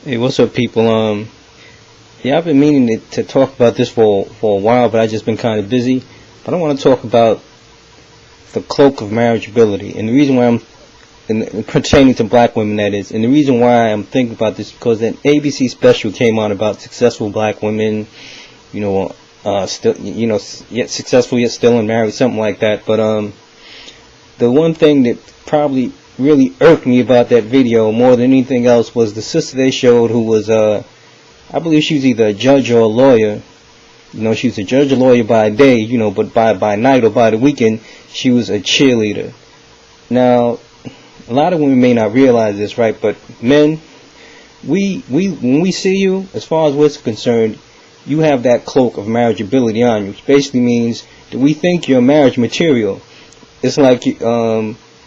Hey, what's up, people? Yeah, I've been meaning to talk about this for a while, but I've just been kind of busy. But I want to talk about the cloak of marriageability, and the reason why pertaining to black women, that is, and the reason why I'm thinking about this is because an ABC special came on about successful black women, still, yet successful yet still unmarried, something like that. But the one thing that probably really irked me about that video more than anything else was the sister they showed, who was I believe she was either a judge or a lawyer. She was a judge or lawyer by day, but by night or by the weekend she was a cheerleader. Now, a lot of women may not realize this, right? But men, we when we see you, as far as we're concerned, you have that cloak of marriageability on you, which basically means that we think you're marriage material. It's like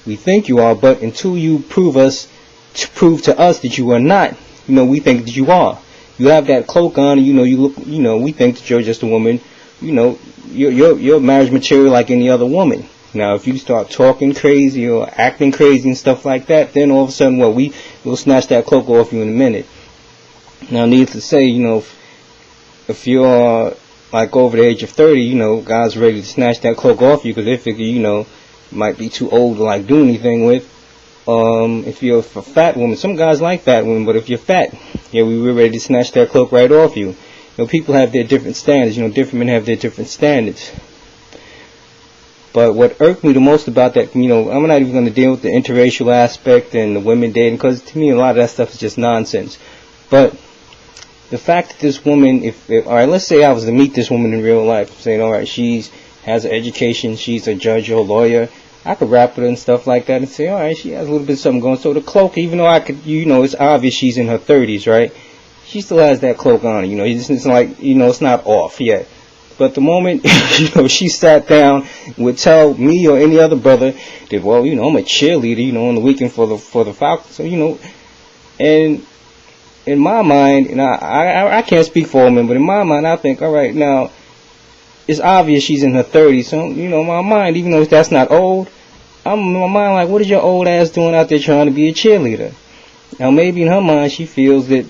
we think you are, but until you prove to us that you are not, we think that you are. You have that cloak on, and you look, we think that you're just a woman, you're marriage material like any other woman. Now, if you start talking crazy or acting crazy and stuff like that, then all of a sudden, we'll snatch that cloak off you in a minute. Now, needless to say, if you're like over the age of 30, guys are ready to snatch that cloak off you because they figure, you might be too old to like do anything with. If you're a fat woman, some guys like fat women, but if you're fat, we're ready to snatch that cloak right off you. People have their different standards. Different men have their different standards. But what irked me the most about that, I'm not even going to deal with the interracial aspect and the women dating, because to me a lot of that stuff is just nonsense. But the fact that this woman, alright, let's say I was to meet this woman in real life, saying, alright, she has an education, she's a judge or a lawyer, I could rap with her and stuff like that and say, alright, she has a little bit of something going. So the cloak, even though I could, it's obvious she's in her 30s, right? She still has that cloak on, it's like, it's not off yet. But the moment, she sat down, would tell me or any other brother that, well, I'm a cheerleader, on the weekend for the Falcons. So, and in my mind, and I can't speak for women, but in my mind, I think, alright, now, it's obvious she's in her 30s, so, my mind, even though that's not old, I'm in my mind like, what is your old ass doing out there trying to be a cheerleader? Now, maybe in her mind, she feels that,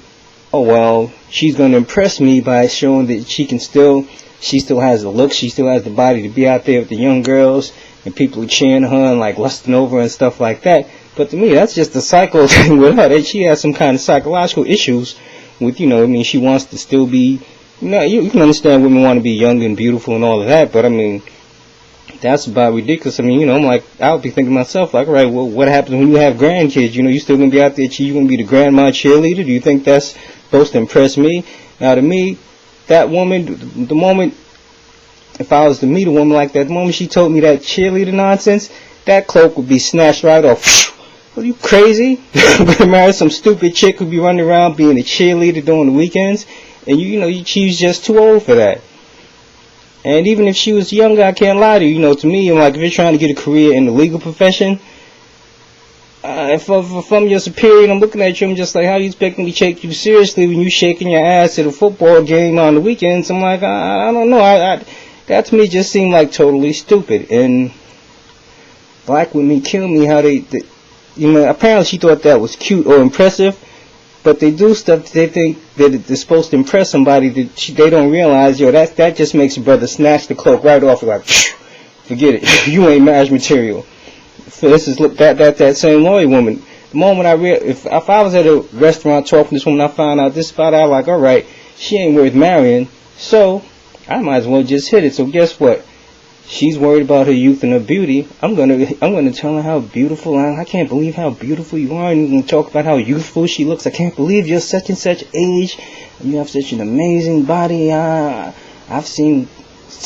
oh, well, she's going to impress me by showing that she still has the look, she still has the body to be out there with the young girls, and people are cheering her and, like, lusting over her and stuff like that. But to me, that's just a psycho thing with her, that she has some kind of psychological issues with, she wants to still be, you can understand women want to be young and beautiful and all of that, but that's about ridiculous. I'm like, I would be thinking to myself, like, all right, well, what happens when you have grandkids? You still going to be out there, you going to be the grandma cheerleader? Do you think that's supposed to impress me? Now, to me, that woman, the moment, if I was to meet a woman like that, the moment she told me that cheerleader nonsense, that cloak would be snatched right off. Are you crazy? I'm going to marry some stupid chick who be running around being a cheerleader during the weekends? And she's just too old for that. And even if she was younger, I can't lie to you. To me, I'm like, if you're trying to get a career in the legal profession, if I'm your superior and I'm looking at you, I'm just like, how you expect me to take you seriously when you shaking your ass at a football game on the weekends? I'm like, I don't know. That to me just seemed like totally stupid. And black women kill me how they apparently she thought that was cute or impressive. But they do stuff that they think that they're supposed to impress somebody that they don't realize, that just makes a brother snatch the cloak right off and like, forget it, you ain't marriage material. For instance, look, that same lawyer woman, the moment if I was at a restaurant talking to this woman, I found out this about her, I'm like, alright, she ain't worth marrying, so I might as well just hit it. So guess what? She's worried about her youth and her beauty. I'm gonna tell her how beautiful I can't believe how beautiful you are, and I'm gonna talk about how youthful she looks. I can't believe you're such and such age, and you have such an amazing body. I've seen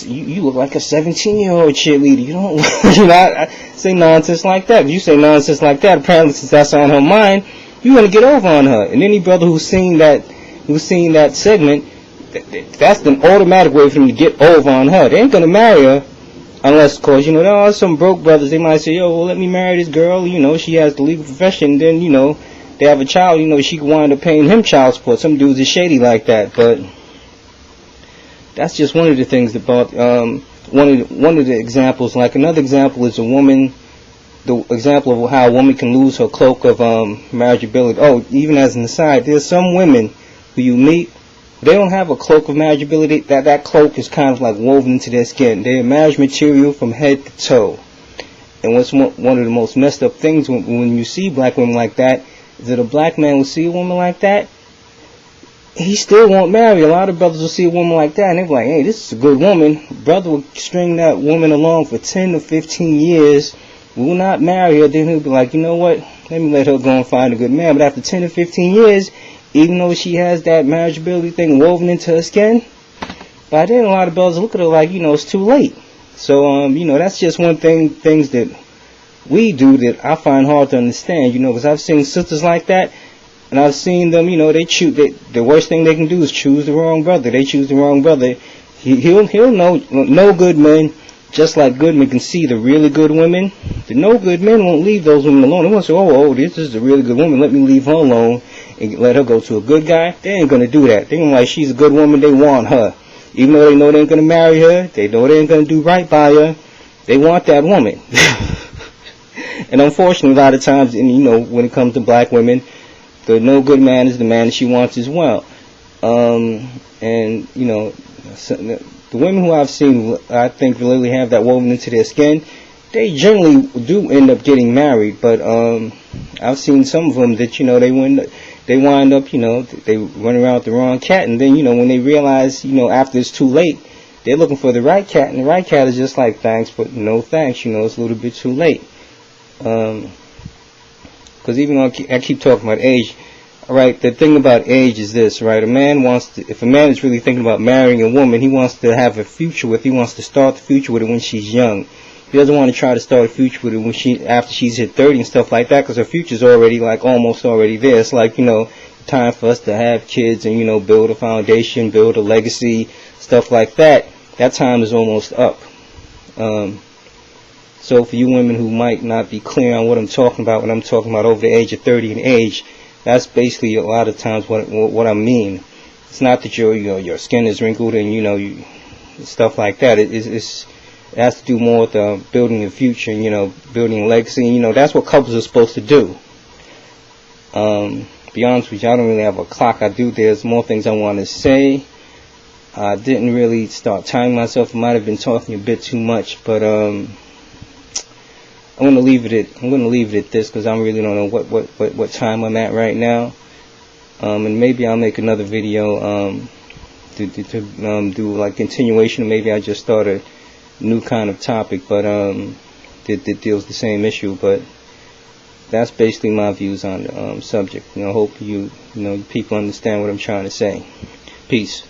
you look like a 17-year-old cheerleader. You don't, I say nonsense like that. If you say nonsense like that, apparently since that's on her mind, you're gonna get over on her. And any brother who's seen that segment, that's an automatic way for them to get over on her. They ain't gonna marry her. Unless, of course, there are some broke brothers, they might say, well, let me marry this girl, she has the legal profession, then, they have a child, she can wind up paying him child support. Some dudes are shady like that, but that's just one of the things about, one of the examples. Like, another example is a woman the example of how a woman can lose her cloak of marriageability. Oh, even as an aside, there's some women who you meet, they don't have a cloak of marriageability. That cloak is kind of like woven into their skin. They're marriage material from head to toe. And what's one of the most messed up things when you see black women like that is that a black man will see a woman like that, he still won't marry. A lot of brothers will see a woman like that and they're like, hey, this is a good woman. Brother will string that woman along for 10 to 15 years, will not marry her. Then he'll be like, you know what, let me let her go and find a good man. But after 10 to 15 years, even though she has that marriageability thing woven into her skin, by then a lot of brothers look at her like, it's too late. So, that's just things that we do that I find hard to understand, because I've seen sisters like that, and I've seen them, the worst thing they can do is choose the wrong brother. They choose the wrong brother. He'll know no good men, just like good men can see the really good women. The no good men won't leave those women alone. They won't say, oh, this is a really good woman, let me leave her alone and let her go to a good guy. They ain't going to do that. They're going to like, she's a good woman, they want her. Even though they know they ain't going to marry her, they know they ain't going to do right by her, they want that woman. And unfortunately, a lot of times, when it comes to black women, the no good man is the man that she wants as well. The women who I've seen, I think, really have that woven into their skin, they generally do end up getting married. But I've seen some of them that, they wind up, they run around with the wrong cat. And then, when they realize, after it's too late, they're looking for the right cat. And the right cat is just like, thanks, but no thanks, it's a little bit too late. Because even though I keep talking about age, alright, the thing about age is this, right? If a man is really thinking about marrying a woman, he wants to have a future with, he wants to start the future with her when she's young. He doesn't want to try to start a future with her after she's hit 30 and stuff like that, because her future's already, almost already there. It's like, time for us to have kids and, build a foundation, build a legacy, stuff like that. That time is almost up. So for you women who might not be clear on what I'm talking about when I'm talking about over the age of 30 in age, that's basically a lot of times what I mean. It's not that your skin is wrinkled and stuff like that. It has to do more with building a future and building a legacy. That's what couples are supposed to do. To be honest with you, I don't really have a clock. There's more things I want to say. I didn't really start timing myself. I might have been talking a bit too much, but I'm gonna leave it at this because I really don't know what time I'm at right now. And maybe I'll make another video to do like continuation. Maybe I just start a new kind of topic, but that deals the same issue. But that's basically my views on the subject. Hope you people understand what I'm trying to say. Peace.